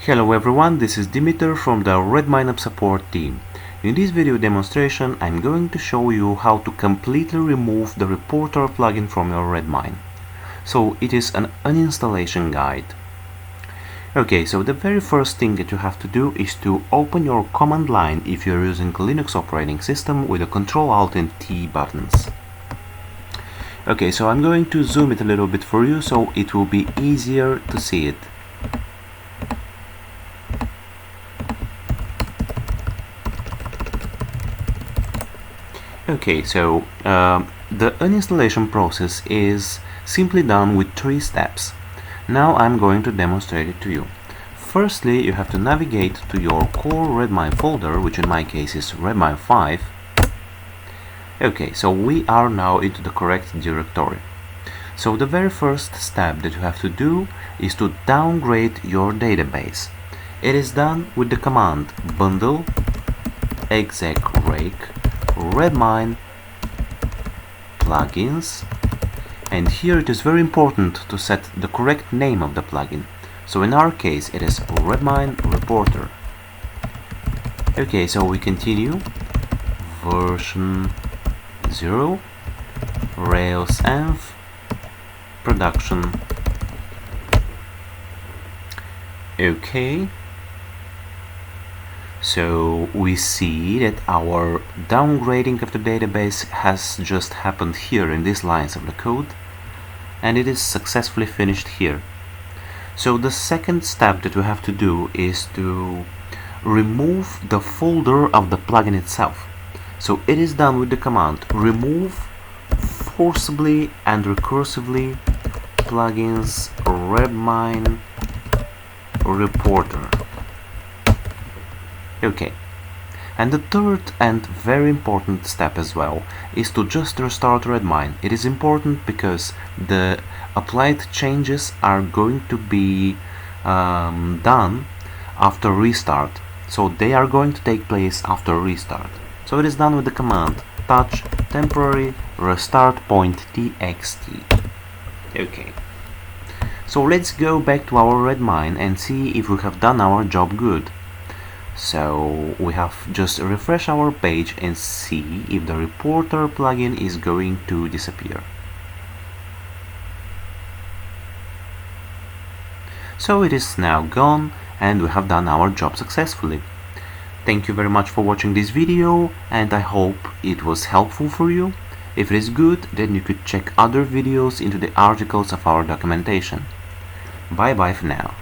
Hello everyone, this is Dimitar from the RedmineUP support team. In this video demonstration I'm going to show you how to completely remove the Reporter plugin from your Redmine. So it is an uninstallation guide. Okay, so the very first thing that you have to do is to open your command line if you're using Linux operating system with the Ctrl-Alt and T buttons. Okay, so I'm going to zoom it a little bit for you so it will be easier to see it. Okay, so the uninstallation process is simply done with 3 steps. Now I'm going to demonstrate it to you. Firstly, you have to navigate to your core Redmine folder, which in my case is Redmine 5. Okay, so we are now into the correct directory. So the very first step that you have to do is to downgrade your database. It is done with the command bundle exec rake Redmine plugins, and here it is very important to set the correct name of the plugin. So in our case it is Redmine Reporter. Okay, so we continue. Version 0 Rails env production. Okay, so we see that our downgrading of the database has just happened here in these lines of the code, and it is successfully finished here. So the second step that we have to do is to remove the folder of the plugin itself. So it is done with the command remove forcibly and recursively plugins Redmine Reporter. Okay, and the third and very important step as well is to just restart Redmine. It is important because the applied changes are going to be done after restart. So they are going to take place after restart. So it is done with the command touch temporary restart point txt. Okay, so let's go back to our Redmine and see if we have done our job good. So we have just refresh our page and see if the Reporter plugin is going to disappear. So it is now gone and we have done our job successfully. Thank you very much for watching this video, and I hope it was helpful for you. If it is good, then you could check other videos into the articles of our documentation. Bye bye for now.